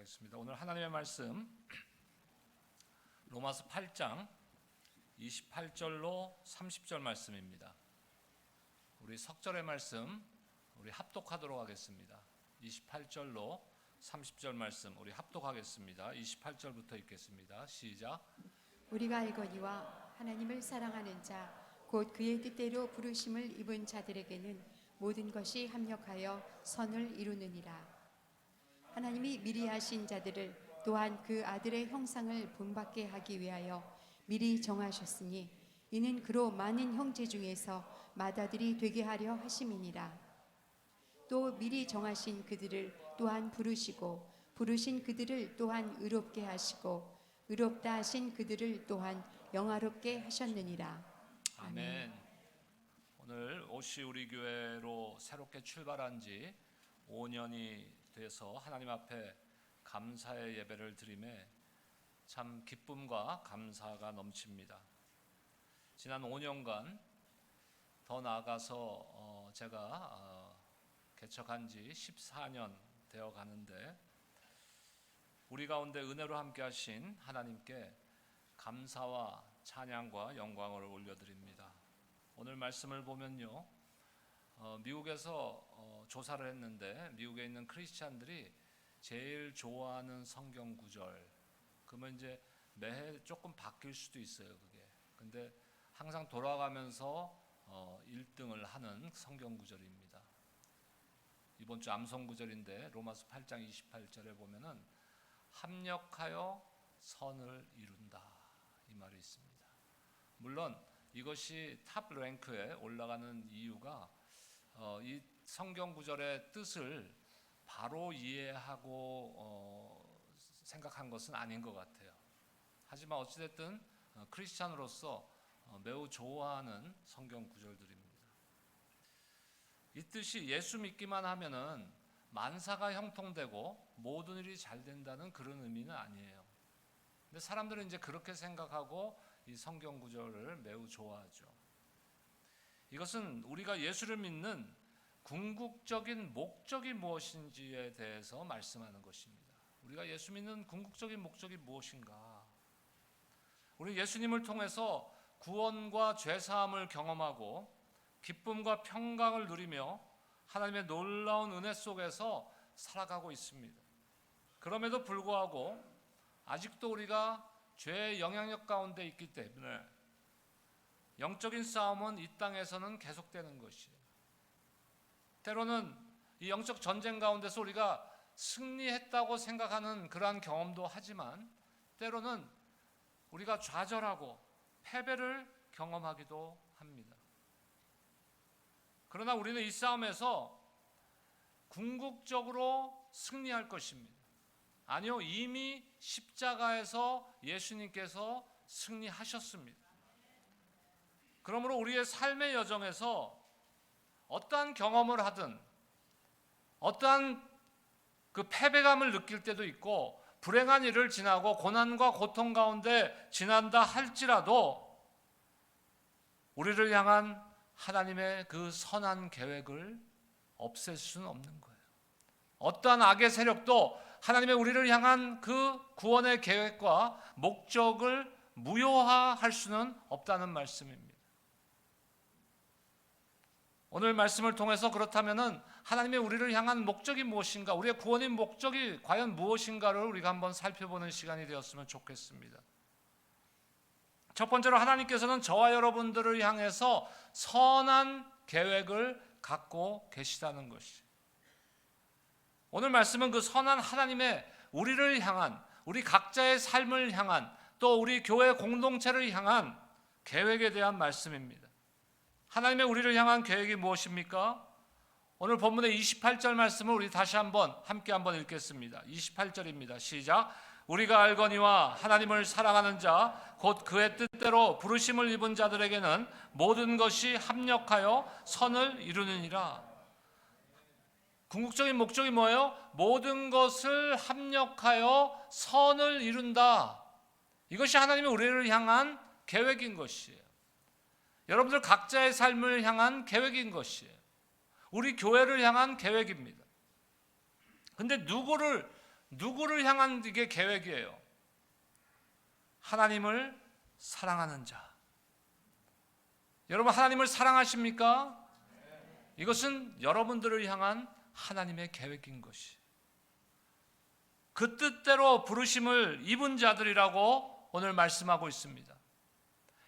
하겠습니다. 오늘 하나님의 말씀 로마서 8장 28절로 30절 말씀입니다. 우리 석절의 말씀 우리 합독하도록 하겠습니다. 28절로 30절 말씀 우리 합독하겠습니다. 28절부터 읽겠습니다. 시작. 우리가 알거니와 하나님을 사랑하는 자 곧 그의 뜻대로 부르심을 입은 자들에게는 모든 것이 합력하여 선을 이루느니라. 하나님이 미리 하신 자들을 또한 그 아들의 형상을 본받게 하기 위하여 미리 정하셨으니 이는 그로 많은 형제 중에서 맏아들이 되게 하려 하심이니라. 또 미리 정하신 그들을 또한 부르시고 부르신 그들을 또한 의롭게 하시고 의롭다 하신 그들을 또한 영화롭게 하셨느니라. 아멘. 오늘 옷이 우리 교회로 새롭게 출발한 지 5년이 돼서 하나님 앞에 감사의 예배를 드림에 참 기쁨과 감사가 넘칩니다. 지난 5년간 더 나아가서 제가 개척한 지 14년 되어 가는데 우리 가운데 은혜로 함께 하신 하나님께 감사와 찬양과 영광을 올려드립니다. 오늘 말씀을 보면요, 미국에서 조사를 했는데 미국에 있는 크리스찬들이 제일 좋아하는 성경 구절, 그러면 이제 매해 조금 바뀔 수도 있어요 그게. 근데 항상 돌아가면서 1등을 하는 성경 구절입니다. 이번 주 암송 구절인데 로마서 8장 28절에 보면은 합력하여 선을 이룬다 이 말이 있습니다. 물론 이것이 탑 랭크에 올라가는 이유가 이 성경 구절의 뜻을 바로 이해하고 생각한 것은 아닌 것 같아요. 하지만 어찌됐든 크리스찬으로서 매우 좋아하는 성경 구절들입니다. 이 뜻이 예수 믿기만 하면은 만사가 형통되고 모든 일이 잘 된다는 그런 의미는 아니에요. 근데 사람들은 이제 그렇게 생각하고 이 성경 구절을 매우 좋아하죠. 이것은 우리가 예수를 믿는 궁극적인 목적이 무엇인지에 대해서 말씀하는 것입니다. 우리가 예수 믿는 궁극적인 목적이 무엇인가? 우리 예수님을 통해서 구원과 죄사함을 경험하고 기쁨과 평강을 누리며 하나님의 놀라운 은혜 속에서 살아가고 있습니다. 그럼에도 불구하고 아직도 우리가 죄의 영향력 가운데 있기 때문에 영적인 싸움은 이 땅에서는 계속되는 것이에요. 때로는 이 영적 전쟁 가운데서 우리가 승리했다고 생각하는 그러한 경험도 하지만 때로는 우리가 좌절하고 패배를 경험하기도 합니다. 그러나 우리는 이 싸움에서 궁극적으로 승리할 것입니다. 아니요, 이미 십자가에서 예수님께서 승리하셨습니다. 그러므로 우리의 삶의 여정에서 어떠한 경험을 하든 어떠한 그 패배감을 느낄 때도 있고 불행한 일을 지나고 고난과 고통 가운데 지난다 할지라도 우리를 향한 하나님의 그 선한 계획을 없앨 수는 없는 거예요. 어떠한 악의 세력도 하나님의 우리를 향한 그 구원의 계획과 목적을 무효화할 수는 없다는 말씀입니다. 오늘 말씀을 통해서 그렇다면은 하나님의 우리를 향한 목적이 무엇인가, 우리의 구원의 목적이 과연 무엇인가를 우리가 한번 살펴보는 시간이 되었으면 좋겠습니다. 첫 번째로 하나님께서는 저와 여러분들을 향해서 선한 계획을 갖고 계시다는 것이. 오늘 말씀은 그 선한 하나님의 우리를 향한, 우리 각자의 삶을 향한, 또 우리 교회 공동체를 향한 계획에 대한 말씀입니다. 하나님의 우리를 향한 계획이 무엇입니까? 오늘 본문의 28절 말씀을 우리 다시 함께 한번 읽겠습니다. 28절입니다. 시작. 우리가 알거니와 하나님을 사랑하는 자 곧 그의 뜻대로 부르심을 입은 자들에게는 모든 것이 합력하여 선을 이루느니라. 궁극적인 목적이 뭐예요? 모든 것을 합력하여 선을 이룬다. 이것이 하나님의 우리를 향한 계획인 것이에요. 여러분들 각자의 삶을 향한 계획인 것이에요. 우리 교회를 향한 계획입니다. 근데 누구를 누구를 향한 이게 계획이에요? 하나님을 사랑하는 자. 여러분, 하나님을 사랑하십니까? 이것은 여러분들을 향한 하나님의 계획인 것이. 그 뜻대로 부르심을 입은 자들이라고 오늘 말씀하고 있습니다.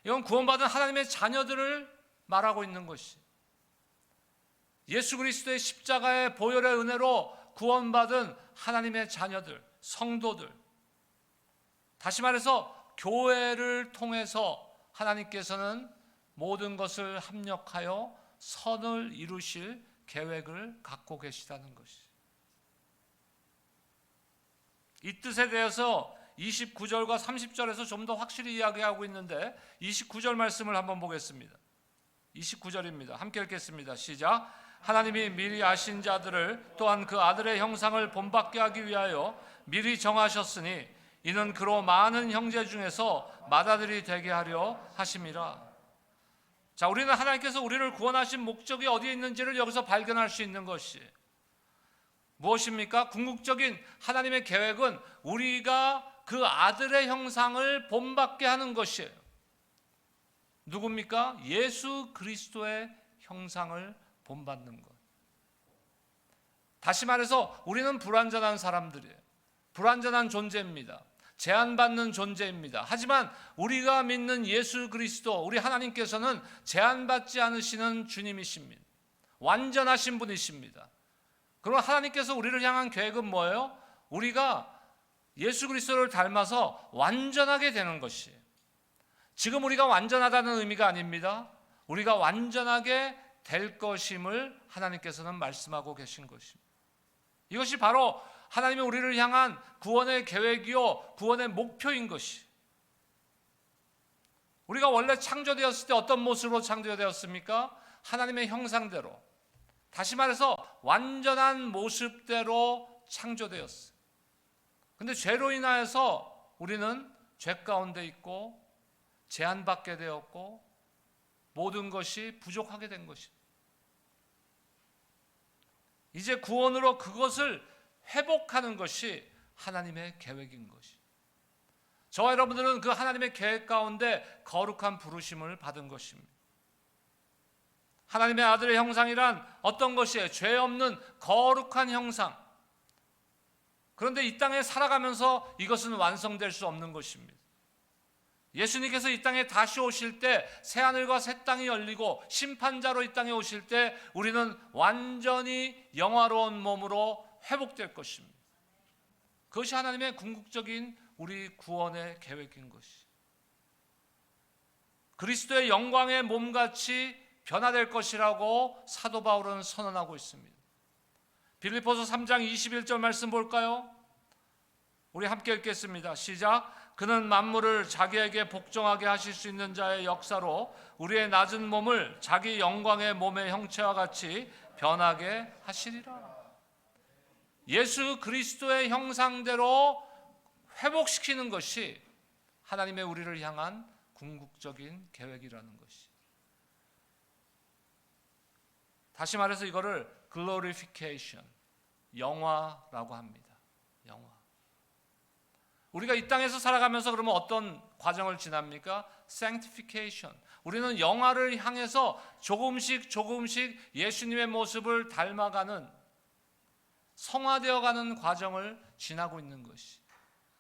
이건 구원받은 하나님의 자녀들을 말하고 있는 것이. 예수 그리스도의 십자가의 보혈의 은혜로 구원받은 하나님의 자녀들, 성도들. 다시 말해서 교회를 통해서 하나님께서는 모든 것을 합력하여 선을 이루실 계획을 갖고 계시다는 것이. 이 뜻에 대해서 29절과 30절에서 좀 더 확실히 이야기하고 있는데 29절 말씀을 한번 보겠습니다. 29절입니다. 함께 읽겠습니다. 시작. 하나님이 미리 아신 자들을 또한 그 아들의 형상을 본받게 하기 위하여 미리 정하셨으니 이는 그로 많은 형제 중에서 맏아들이 되게 하려 하심이라. 자, 우리는 하나님께서 우리를 구원하신 목적이 어디에 있는지를 여기서 발견할 수 있는 것이 무엇입니까? 궁극적인 하나님의 계획은 우리가 그 아들의 형상을 본받게 하는 것이에요. 누굽니까? 예수 그리스도의 형상을 본받는 것. 다시 말해서 우리는 불완전한 사람들이에요. 불완전한 존재입니다. 제한받는 존재입니다. 하지만 우리가 믿는 예수 그리스도, 우리 하나님께서는 제한받지 않으시는 주님이십니다. 완전하신 분이십니다. 그럼 하나님께서 우리를 향한 계획은 뭐예요? 우리가 예수 그리스도를 닮아서 완전하게 되는 것이에요. 지금 우리가 완전하다는 의미가 아닙니다. 우리가 완전하게 될 것임을 하나님께서는 말씀하고 계신 것입니다. 이것이 바로 하나님이 우리를 향한 구원의 계획이요 구원의 목표인 것이. 우리가 원래 창조되었을 때 어떤 모습으로 창조되었습니까? 하나님의 형상대로, 다시 말해서 완전한 모습대로 창조되었어요. 그런데 죄로 인하여서 우리는 죄 가운데 있고 제한받게 되었고 모든 것이 부족하게 된 것입니다. 이제 구원으로 그것을 회복하는 것이 하나님의 계획인 것이. 저와 여러분들은 그 하나님의 계획 가운데 거룩한 부르심을 받은 것입니다. 하나님의 아들의 형상이란 어떤 것이에요? 죄 없는 거룩한 형상. 그런데 이 땅에 살아가면서 이것은 완성될 수 없는 것입니다. 예수님께서 이 땅에 다시 오실 때 새하늘과 새 땅이 열리고 심판자로 이 땅에 오실 때 우리는 완전히 영화로운 몸으로 회복될 것입니다. 그것이 하나님의 궁극적인 우리 구원의 계획인 것이. 그리스도의 영광의 몸같이 변화될 것이라고 사도 바울은 선언하고 있습니다. 빌립보서 3장 21절 말씀 볼까요? 우리 함께 읽겠습니다. 시작. 그는 만물을 자기에게 복종하게 하실 수 있는 자의 역사로 우리의 낮은 몸을 자기 영광의 몸의 형체와 같이 변하게 하시리라. 예수 그리스도의 형상대로 회복시키는 것이 하나님의 우리를 향한 궁극적인 계획이라는 것이. 다시 말해서 이거를 glorification, 영화라고 합니다. 영화. 우리가 이 땅에서 살아가면서 그러면 어떤 과정을 지납니까? sanctification. 우리는 영화를 향해서 조금씩 예수님의 모습을 닮아가는, 성화되어가는 과정을 지나고 있는 것이.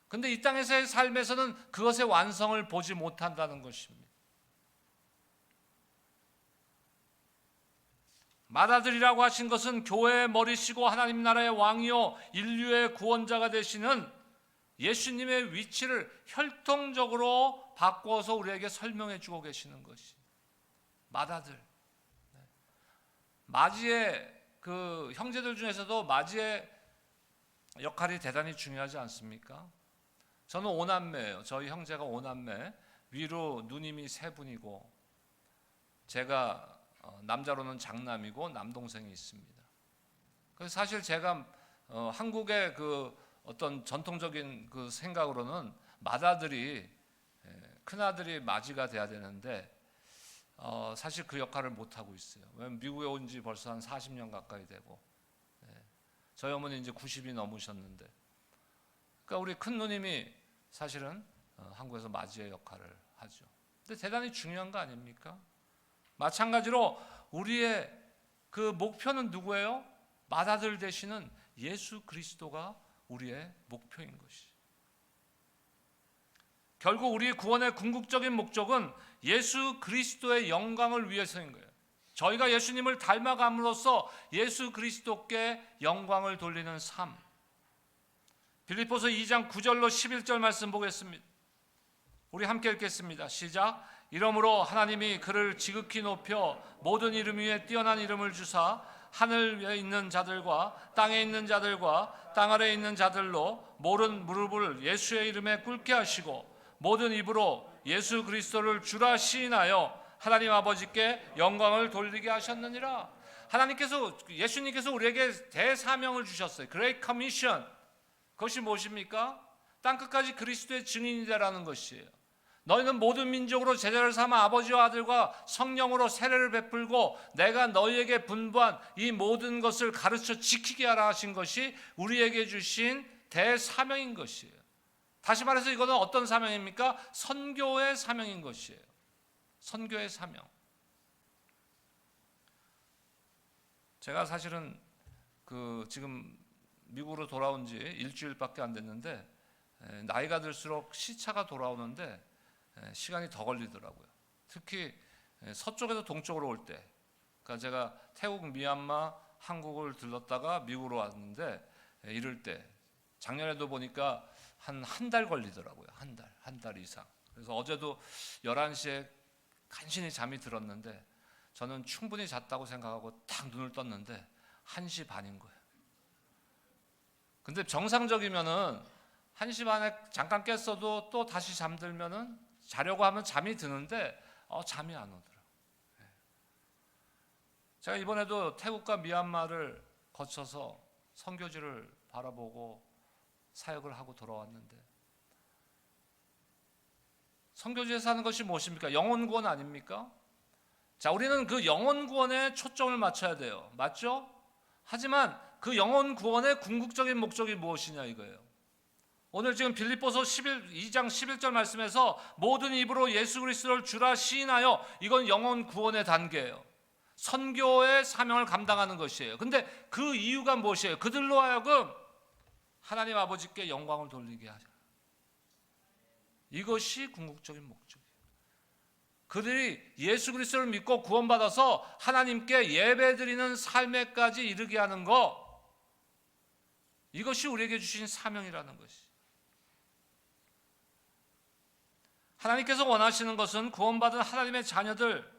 그런데 이 땅에서의 삶에서는 그것의 완성을 보지 못한다는 것입니다. 맏아들이라고 하신 것은 교회의 머리시고 하나님 나라의 왕이요 인류의 구원자가 되시는 예수님의 위치를 혈통적으로 바꿔서 우리에게 설명해 주고 계시는 것이 맏아들. 맞이의 그 형제들 중에서도 맞이의 역할이 대단히 중요하지 않습니까? 저는 5남매예요. 저희 형제가 5남매. 위로 누님이 3분이고 제가 남자로는 장남이고 남동생이 있습니다. 그래서 사실 제가 한국의 그 어떤 전통적인 그 생각으로는 맏아들이, 큰아들이 맞이가 돼야 되는데 사실 그 역할을 못하고 있어요. 왜냐면 미국에 온 지 벌써 한 40년 가까이 되고 저희 어머니 이제 90이 넘으셨는데 그러니까 우리 큰 누님이 사실은 한국에서 맞이의 역할을 하죠. 근데 대단히 중요한 거 아닙니까? 마찬가지로 우리의 그 목표는 누구예요? 맏아들 되시는 예수 그리스도가 우리의 목표인 것이. 결국 우리의 구원의 궁극적인 목적은 예수 그리스도의 영광을 위해서인 거예요. 저희가 예수님을 닮아감으로써 예수 그리스도께 영광을 돌리는 삶. 빌립보서 2장 9절로 11절 말씀 보겠습니다. 우리 함께 읽겠습니다. 시작. 이러므로 하나님이 그를 지극히 높여 모든 이름 위에 뛰어난 이름을 주사 하늘 위에 있는 자들과 땅에 있는 자들과 땅 아래에 있는 자들로 모든 무릎을 예수의 이름에 꿇게 하시고 모든 입으로 예수 그리스도를 주라 시인하여 하나님 아버지께 영광을 돌리게 하셨느니라. 하나님께서, 예수님께서 우리에게 대사명을 주셨어요. Great Commission. 그것이 무엇입니까? 땅끝까지 그리스도의 증인이 되라는 것이에요. 너희는 모든 민족으로 제자를 삼아 아버지와 아들과 성령으로 세례를 베풀고 내가 너희에게 분부한 이 모든 것을 가르쳐 지키게 하라 하신 것이 우리에게 주신 대사명인 것이에요. 다시 말해서 이거는 어떤 사명입니까? 선교의 사명인 것이에요. 선교의 사명. 제가 사실은 지금 미국으로 돌아온 지 일주일밖에 안 됐는데 나이가 들수록 시차가 돌아오는데 시간이 더 걸리더라고요. 특히 서쪽에서 동쪽으로 올 때. 그러니까 제가 태국, 미얀마, 한국을 들렀다가 미국으로 왔는데 이럴 때 작년에도 보니까 한 달 걸리더라고요. 한 달 이상. 그래서 어제도 11시에 간신히 잠이 들었는데 저는 충분히 잤다고 생각하고 딱 눈을 떴는데 1시 반인 거예요. 근데 정상적이면은 1시 반에 잠깐 깼어도 또 다시 잠들면은 자려고 하면 잠이 드는데 잠이 안 오더라고요. 제가 이번에도 태국과 미얀마를 거쳐서 선교지를 바라보고 사역을 하고 돌아왔는데 선교지에 사는 것이 무엇입니까? 영혼 구원 아닙니까? 자, 우리는 그 영혼 구원에 초점을 맞춰야 돼요. 맞죠? 하지만 그 영혼 구원의 궁극적인 목적이 무엇이냐 이거예요. 오늘 지금 빌립보서 2장 11절 말씀에서 모든 입으로 예수 그리스도를 주라 시인하여, 이건 영혼 구원의 단계예요. 선교의 사명을 감당하는 것이에요. 근데 그 이유가 무엇이에요? 그들로 하여금 하나님 아버지께 영광을 돌리게 하자. 이것이 궁극적인 목적이에요. 그들이 예수 그리스도를 믿고 구원받아서 하나님께 예배드리는 삶에까지 이르게 하는 것, 이것이 우리에게 주신 사명이라는 것이. 하나님께서 원하시는 것은 구원받은 하나님의 자녀들,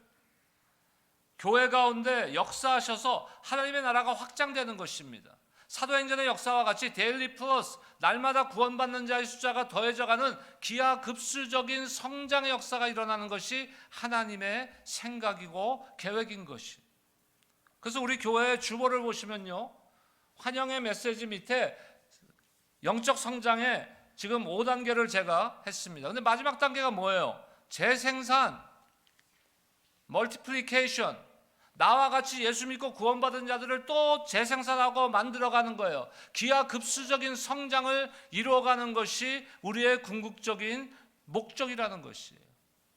교회 가운데 역사하셔서 하나님의 나라가 확장되는 것입니다. 사도행전의 역사와 같이 데일리 플러스, 날마다 구원받는 자의 숫자가 더해져가는 기하급수적인 성장의 역사가 일어나는 것이 하나님의 생각이고 계획인 것이. 그래서 우리 교회의 주보를 보시면요, 환영의 메시지 밑에 영적 성장의 지금 5단계를 제가 했습니다. 근데 마지막 단계가 뭐예요? 재생산, 멀티플리케이션. 나와 같이 예수 믿고 구원받은 자들을 또 재생산하고 만들어가는 거예요. 기하급수적인 성장을 이루어가는 것이 우리의 궁극적인 목적이라는 것이에요.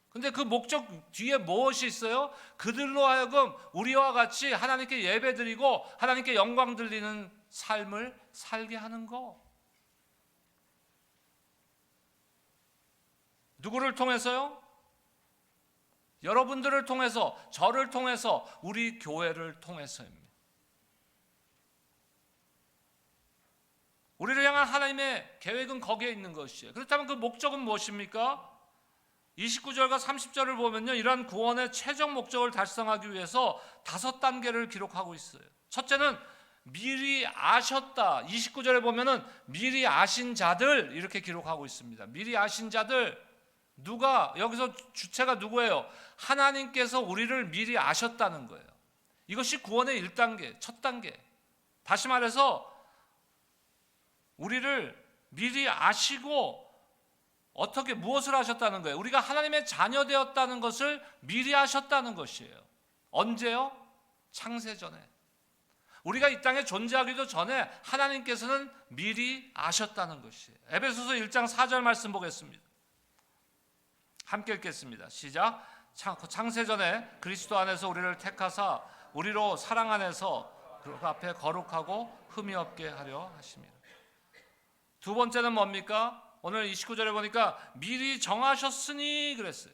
근데 그 목적 뒤에 무엇이 있어요? 그들로 하여금 우리와 같이 하나님께 예배드리고 하나님께 영광 돌리는 삶을 살게 하는 거. 누구를 통해서요? 여러분들을 통해서, 저를 통해서, 우리 교회를 통해서입니다. 우리를 향한 하나님의 계획은 거기에 있는 것이에요. 그렇다면 그 목적은 무엇입니까? 29절과 30절을 보면요, 이러한 구원의 최종 목적을 달성하기 위해서 5단계를 기록하고 있어요. 첫째는 미리 아셨다. 29절에 보면은 미리 아신 자들, 이렇게 기록하고 있습니다. 미리 아신 자들. 누가, 여기서 주체가 누구예요? 하나님께서 우리를 미리 아셨다는 거예요. 이것이 구원의 1단계, 첫 단계. 다시 말해서 우리를 미리 아시고 어떻게, 무엇을 하셨다는 거예요? 우리가 하나님의 자녀 되었다는 것을 미리 하셨다는 것이에요. 언제요? 창세 전에. 우리가 이 땅에 존재하기도 전에 하나님께서는 미리 아셨다는 것이에요. 에베소서 1장 4절 말씀 보겠습니다. 함께 읽겠습니다. 시작. 창세전에 그리스도 안에서 우리를 택하사 우리로 사랑 안에서 그 앞에 거룩하고 흠이 없게 하려 하심이라. 두 번째는 뭡니까? 오늘 29절에 보니까 미리 정하셨으니 그랬어요.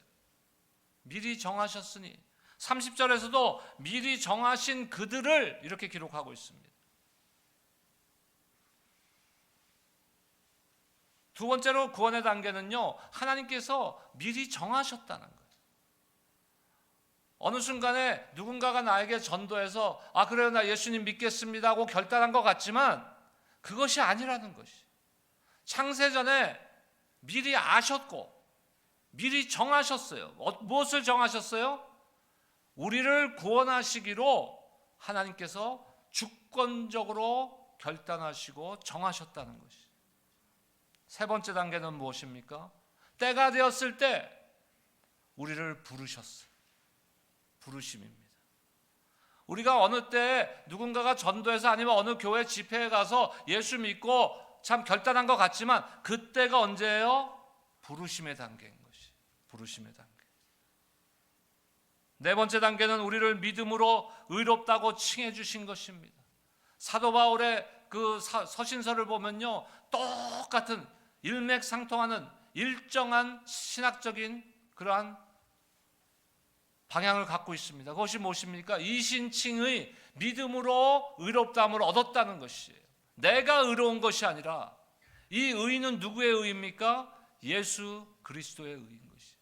미리 정하셨으니. 30절에서도 미리 정하신 그들을 이렇게 기록하고 있습니다. 두 번째로 구원의 단계는요, 하나님께서 미리 정하셨다는 거예요. 어느 순간에 누군가가 나에게 전도해서 그래요, 나 예수님 믿겠습니다 하고 결단한 것 같지만 그것이 아니라는 것이. 창세전에 미리 아셨고 미리 정하셨어요. 무엇을 정하셨어요? 우리를 구원하시기로 하나님께서 주권적으로 결단하시고 정하셨다는 것이. 세 번째 단계는 무엇입니까? 때가 되었을 때 우리를 부르셨어요. 부르심입니다. 우리가 어느 때 누군가가 전도해서 아니면 어느 교회 집회에 가서 예수 믿고 참 결단한 것 같지만 그때가 언제예요? 부르심의 단계인 것이. 부르심의 단계. 네 번째 단계는 우리를 믿음으로 의롭다고 칭해 주신 것입니다. 사도 바울의 그 서신서를 보면요, 똑같은 일맥상통하는 일정한 신학적인 그러한 방향을 갖고 있습니다. 그것이 무엇입니까? 이신칭의 믿음으로 의롭다함을 얻었다는 것이에요. 내가 의로운 것이 아니라 이 의는 누구의 의입니까? 예수 그리스도의 의인 것이에요.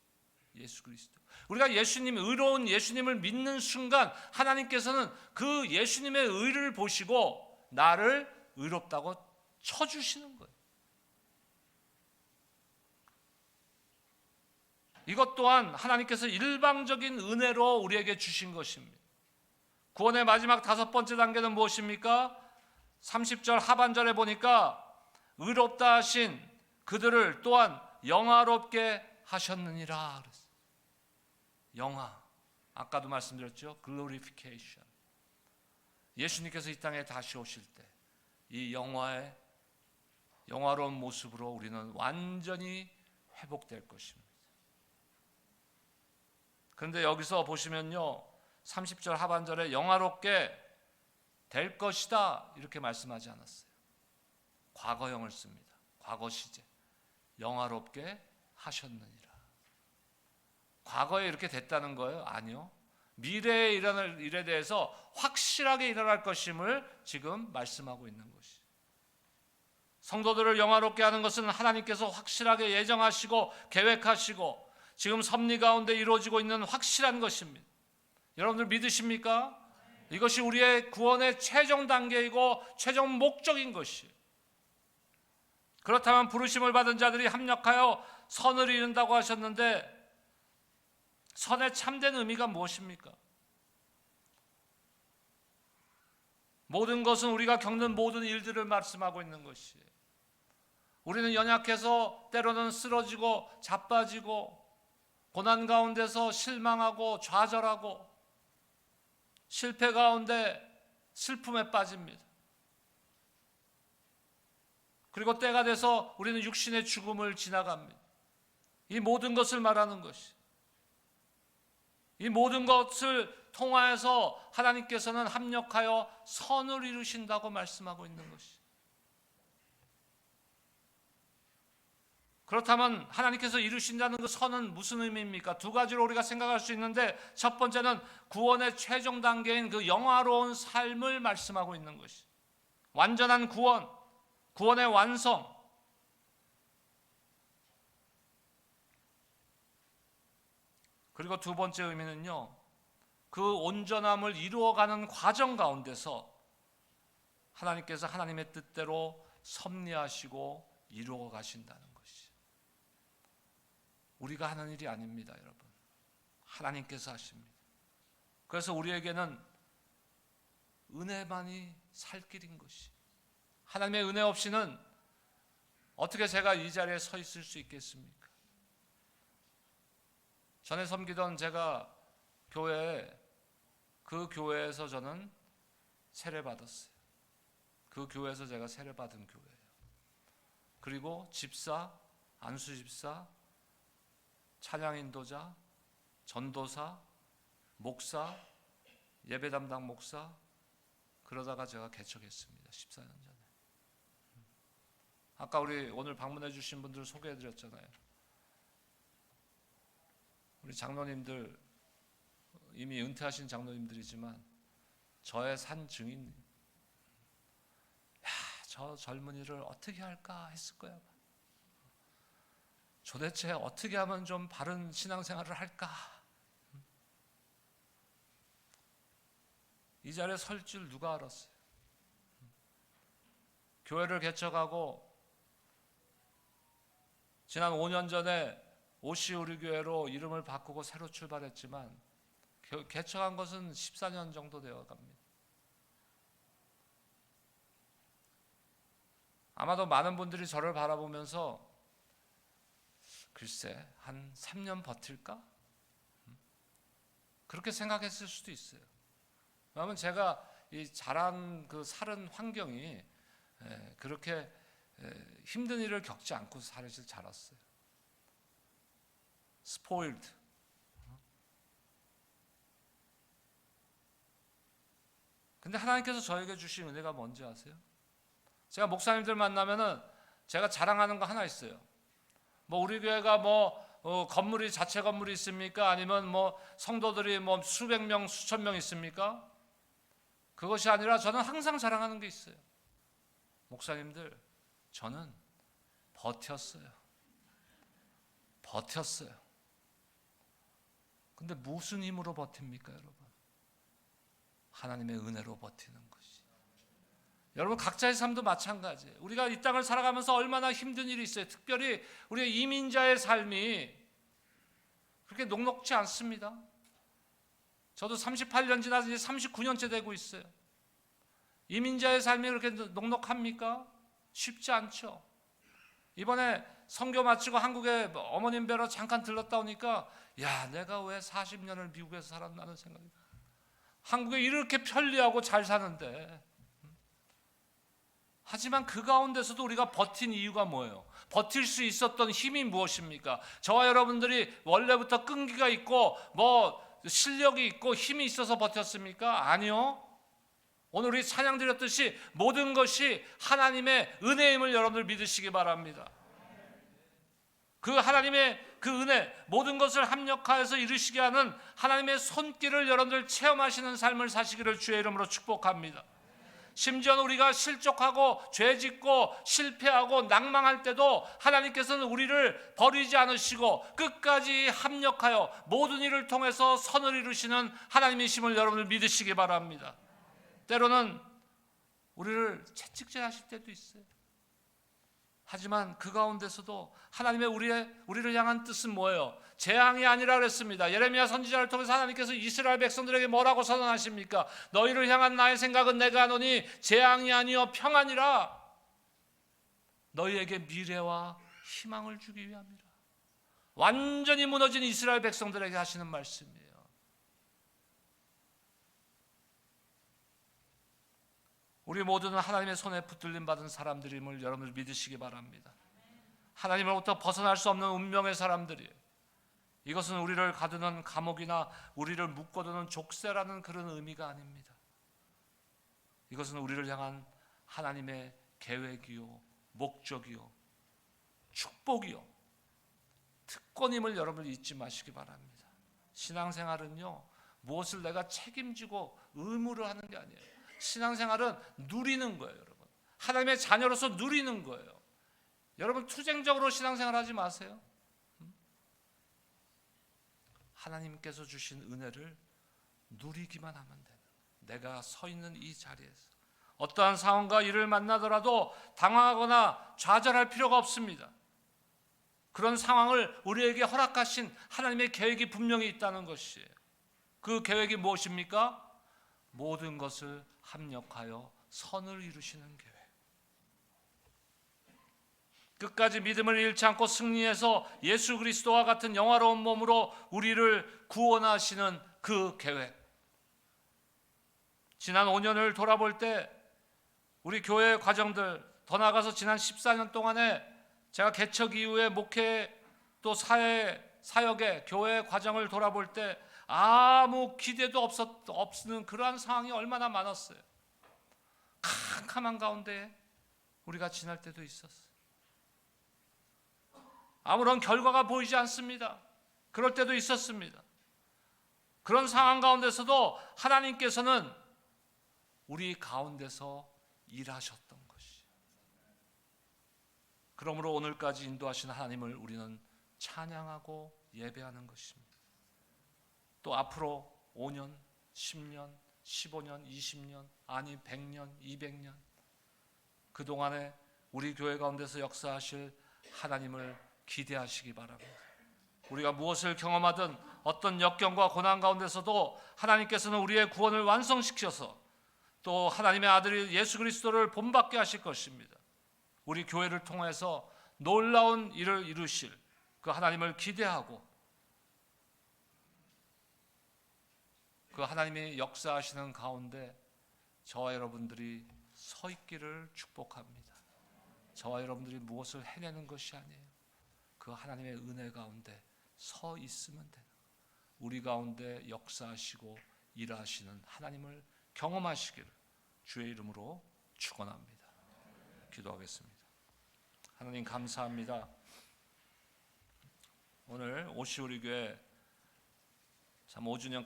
예수 그리스도. 우리가 의로운 예수님을 믿는 순간 하나님께서는 그 예수님의 의를 보시고 나를 의롭다고 쳐주시는 거예요. 이것 또한 하나님께서 일방적인 은혜로 우리에게 주신 것입니다. 구원의 마지막 다섯 번째 단계는 무엇입니까? 30절 하반절에 보니까 의롭다 하신 그들을 또한 영화롭게 하셨느니라 그랬어요. 영화, 아까도 말씀드렸죠. glorification. 예수님께서 이 땅에 다시 오실 때 이 영화로운 모습으로 우리는 완전히 회복될 것입니다. 그런데 여기서 보시면요, 30절 하반절에 영화롭게 될 것이다 이렇게 말씀하지 않았어요. 과거형을 씁니다. 과거 시제. 영화롭게 하셨느니라. 과거에 이렇게 됐다는 거예요? 아니요. 미래에 일어날 일에 대해서 확실하게 일어날 것임을 지금 말씀하고 있는 것이. 성도들을 영화롭게 하는 것은 하나님께서 확실하게 예정하시고 계획하시고 지금 섭리 가운데 이루어지고 있는 확실한 것입니다. 여러분들 믿으십니까? 이것이 우리의 구원의 최종 단계이고 최종 목적인 것이에요. 그렇다면 부르심을 받은 자들이 합력하여 선을 이룬다고 하셨는데 선의 참된 의미가 무엇입니까? 모든 것은 우리가 겪는 모든 일들을 말씀하고 있는 것이에요. 우리는 연약해서 때로는 쓰러지고 자빠지고 고난 가운데서 실망하고 좌절하고 실패 가운데 슬픔에 빠집니다. 그리고 때가 돼서 우리는 육신의 죽음을 지나갑니다. 이 모든 것을 말하는 것이. 이 모든 것을 통하여서 하나님께서는 합력하여 선을 이루신다고 말씀하고 있는 것이. 그렇다면 하나님께서 이루신다는 그 선은 무슨 의미입니까? 두 가지로 우리가 생각할 수 있는데 첫 번째는 구원의 최종 단계인 그 영화로운 삶을 말씀하고 있는 것이. 완전한 구원, 구원의 완성. 그리고 두 번째 의미는요, 그 온전함을 이루어가는 과정 가운데서 하나님께서 하나님의 뜻대로 섭리하시고 이루어 가신다는 것이. 우리가 하는 일이 아닙니다, 여러분. 하나님께서 하십니다. 그래서 우리에게는 은혜만이 살 길인 것이. 하나님의 은혜 없이는 어떻게 제가 이 자리에 서 있을 수 있겠습니까? 전에 섬기던 제가 그 교회에서 저는 세례받았어요. 그 교회에서 제가 세례받은 교회예요. 그리고 집사, 안수 집사, 찬양 인도자, 전도사, 목사, 예배 담당 목사, 그러다가 제가 개척했습니다. 14년 전에. 아까 우리 오늘 방문해 주신 분들 소개해 드렸잖아요. 우리 장로님들 이미 은퇴하신 장로님들이지만 저의 산 증인. 저 젊은이를 어떻게 할까 했을 거야. 도대체 어떻게 하면 좀 바른 신앙생활을 할까? 이 자리에 설 줄 누가 알았어요? 교회를 개척하고 지난 5년 전에 오시 우리 교회로 이름을 바꾸고 새로 출발했지만 개척한 것은 14년 정도 되어 갑니다. 아마도 많은 분들이 저를 바라보면서 글쎄 한 3년 버틸까? 그렇게 생각했을 수도 있어요. 왜냐하면 제가 이 자란 그 살은 환경이 그렇게 힘든 일을 겪지 않고 사실 자랐어요. 스포일드. 근데 하나님께서 저에게 주신 은혜가 뭔지 아세요? 제가 목사님들 만나면은 제가 자랑하는 거 하나 있어요. 뭐 우리 교회가 건물이 자체 건물이 있습니까? 아니면 성도들이 수백 명, 수천 명 있습니까? 그것이 아니라 저는 항상 자랑하는 게 있어요. 목사님들, 저는 버텼어요. 근데 무슨 힘으로 버팁니까, 여러분? 하나님의 은혜로 버티는 것이. 여러분 각자의 삶도 마찬가지예요. 우리가 이 땅을 살아가면서 얼마나 힘든 일이 있어요. 특별히 우리의 이민자의 삶이 그렇게 녹록지 않습니다. 저도 38년 지나서 이제 39년째 되고 있어요. 이민자의 삶이 그렇게 녹록합니까? 쉽지 않죠. 이번에 선교 마치고 한국에 어머님 뵈러 잠깐 들렀다 오니까 내가 왜 40년을 미국에서 살았나는 생각이. 한국에 이렇게 편리하고 잘 사는데. 하지만 그 가운데서도 우리가 버틴 이유가 뭐예요? 버틸 수 있었던 힘이 무엇입니까? 저와 여러분들이 원래부터 끈기가 있고 실력이 있고 힘이 있어서 버텼습니까? 아니요. 오늘 우리 찬양 드렸듯이 모든 것이 하나님의 은혜임을 여러분들 믿으시기 바랍니다. 그 하나님의 그 은혜, 모든 것을 합력하여서 이루시게 하는 하나님의 손길을 여러분들 체험하시는 삶을 사시기를 주의 이름으로 축복합니다. 심지어 우리가 실족하고 죄짓고 실패하고 낭망할 때도 하나님께서는 우리를 버리지 않으시고 끝까지 합력하여 모든 일을 통해서 선을 이루시는 하나님이심을 여러분들 믿으시기 바랍니다. 때로는 우리를 채찍질하실 때도 있어요. 하지만 그 가운데서도 하나님의 우리를 향한 뜻은 뭐예요? 재앙이 아니라 그랬습니다. 예레미야 선지자를 통해서 하나님께서 이스라엘 백성들에게 뭐라고 선언하십니까? 너희를 향한 나의 생각은 내가 하노니 재앙이 아니요 평안이라. 너희에게 미래와 희망을 주기 위함이라. 완전히 무너진 이스라엘 백성들에게 하시는 말씀이에요. 우리 모두는 하나님의 손에 붙들림 받은 사람들임을 여러분들 믿으시기 바랍니다. 하나님으로부터 벗어날 수 없는 운명의 사람들이에요. 이것은 우리를 가두는 감옥이나 우리를 묶어두는 족쇄라는 그런 의미가 아닙니다. 이것은 우리를 향한 하나님의 계획이요, 목적이요, 축복이요, 특권임을 여러분 잊지 마시기 바랍니다. 신앙생활은요, 무엇을 내가 책임지고 의무를 하는 게 아니에요. 신앙생활은 누리는 거예요, 여러분. 하나님의 자녀로서 누리는 거예요. 여러분 투쟁적으로 신앙생활하지 마세요. 하나님께서 주신 은혜를 누리기만 하면 되는, 내가 서 있는 이 자리에서 어떠한 상황과 일을 만나더라도 당황하거나 좌절할 필요가 없습니다. 그런 상황을 우리에게 허락하신 하나님의 계획이 분명히 있다는 것이에요. 그 계획이 무엇입니까? 모든 것을 합력하여 선을 이루시는 계획. 끝까지 믿음을 잃지 않고 승리해서 예수 그리스도와 같은 영화로운 몸으로 우리를 구원하시는 그 계획. 지난 5년을 돌아볼 때 우리 교회 과정들, 더 나아가서 지난 14년 동안에 제가 개척 이후에 목회 또 사역의 교회 과정을 돌아볼 때 아무 기대도 없는 그러한 상황이 얼마나 많았어요. 캄캄한 가운데 우리가 지날 때도 있었어요. 아무런 결과가 보이지 않습니다. 그럴 때도 있었습니다. 그런 상황 가운데서도 하나님께서는 우리 가운데서 일하셨던 것이. 그러므로 오늘까지 인도하신 하나님을 우리는 찬양하고 예배하는 것입니다. 또 앞으로 5년, 10년, 15년, 20년, 아니 100년, 200년 그동안에 우리 교회 가운데서 역사하실 하나님을 기대하시기 바랍니다. 우리가 무엇을 경험하든 어떤 역경과 고난 가운데서도 하나님께서는 우리의 구원을 완성시켜서 또 하나님의 아들 예수 그리스도를 본받게 하실 것입니다. 우리 교회를 통해서 놀라운 일을 이루실 그 하나님을 기대하고 그 하나님이 역사하시는 가운데 저와 여러분들이 서 있기를 축복합니다. 저와 여러분들이 무엇을 해내는 것이 아니에요. 그 하나님의 은혜 가운데 서 있으면 되는, 우리 가운데 역사하시고 일하시는 하나님을 경험하시기를 주의 이름으로 축원합니다. 기도하겠습니다. 하나님 감사합니다. 오늘 오시우리 교회 참 5주년